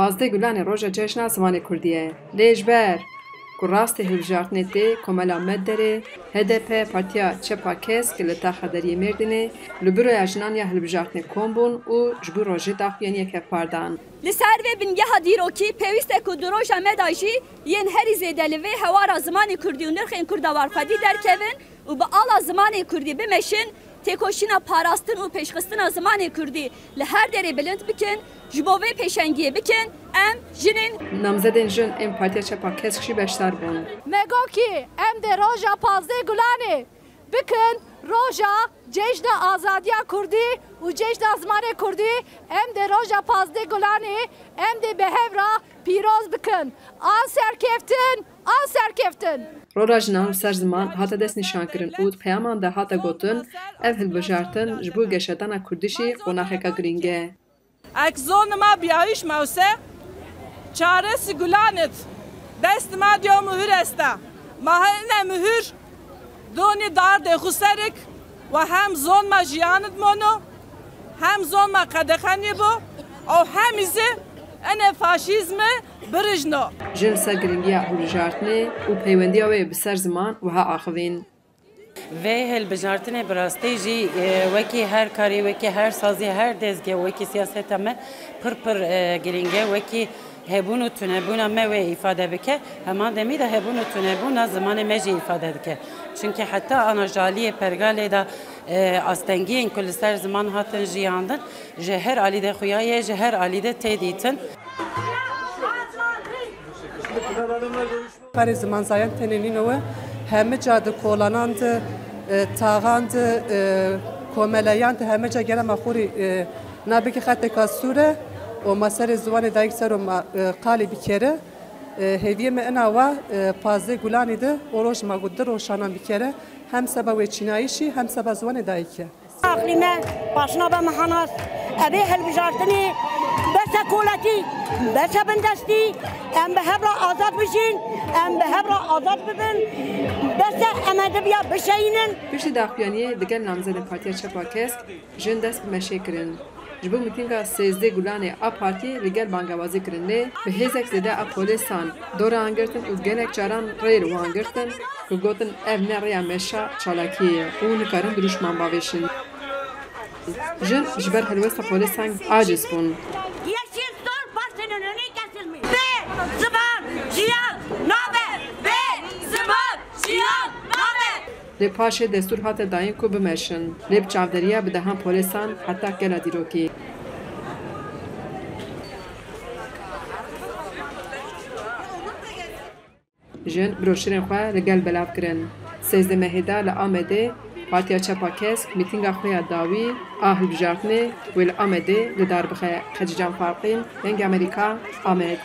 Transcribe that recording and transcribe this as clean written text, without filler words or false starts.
Pazde Gulanê roja cejna zimanê Kurdî ye. Lê ji ber ku rastê hilbijartinê tê Komela Medderê, HDP Partiya Çepa Kesk li taxa deriyê Mêrdînê li Büroya Jinaniya Hilbijartinê kom bûn û ji bo rojê daxuyaniyek hevpardan. Li ser vê bingeha dîrokî pêwîst e ku di roja me de jî yên herî zêde li vê hewara zimanê Kurdî û nirxên Kurda warxwedî derkevin û bi ala zimanê Kurdî bimeşin, têkoşîna parastin û pêşxistina zimanê Kurdî li her derê bilind bikin, ji bo vê pêşengiyê bikin, em jinên Namzedên jin ên Partiya Çepa Kesk jî beşdar bûn. Me gokî em de roja Pazdê Gulanê bikin roja cejna azadiya Kurdî û cejna zimanê Kurdî, em de roja Pazdê Gulanê em de bi hevra pîroz bikin. An serkeftin, an serkeftin. Rora jinan li ser ziman hate dest nîşankirin û di peyaman de hate gotin ev hilbijartin ji bo geşedana Kurdî jî qonaxeka girîng e. Ek zonuma biyaîş mewse çaresi Gulanit dest ma diyo mühür esta. Mahene mühür doni dar de xuserik ve hem zonma jiyanit mono hem zonma kadexani bu o hem izi ene faşizmi birijno. Jin li ser girîngiya hilbijartinê û peywendiya wê bi ser ziman wiha axivîn. Vê hilbijartinê bi rastî jî wekî her karî, wekî her sazî, her dezgeh, wekî siyaseta me pir girîng e, wekî hebûn û tunebûna me wê îfade bike, heman demî de hebûn û tunebûna zimanê me jî îfade dike. Çünkü heta anajaliyê pergalê de astengiyên ku li ser ziman hatin jiyandin, ji her alî de xuyayê, ji her alî de tê dîtin. Karê zimanzayan tenênînەوە heme ca di kolanan de taxan de komeleyan de heme ca gelema xurî nabekî xeteka sûre û ma serê ziwanê dayîk ser û ma qalê bikere hêviyê me ina wa Pazdê Gulanê de û roj ma got di roşanan bikere hem seba wê çînayî jî hem seba ziwanê dayîk e. Aqlî me paşna be mehanas evê hilbijartinê bese koletî bese bindestî em bi hevra azad bijîn em bi hevra azad bibin bese em edibiya bişeyînin. Piştî daxuyaniyê digel namzedên Partiya Çepa Kesk jin dest bi meşê kirin. Ji bo mîtînga 13 Gulanê a partiyê li gel bangewazî kirin lê bi hêzek zêde a polîsan dora an girtin û gelek caran rê li wan girtin ku gotin ev ne rêya meşa çalakiyê ye û nikarin dirûşman bavêşin. Jin ji ber helwesta polîsan aciz bûn. Yeşil Sol Partisi'nin önü kesilmiş. Be ziman jiyan nabe be ziman jiyan nabe. Lê paşê destûr hate dayîn ku bimeşin. Lê bi çavderiya bi dehan polîsan heta gela dîrokî. Jin broşîrên xwe li gel belav kirin. 13 Mehêda li Amedê Partiya Çepa Kesk mîtînga xwe ya dawî a hilbijartinê wê li Amedê li dar bixe Xecican Farqîn, Dengê Amerîka, Amed.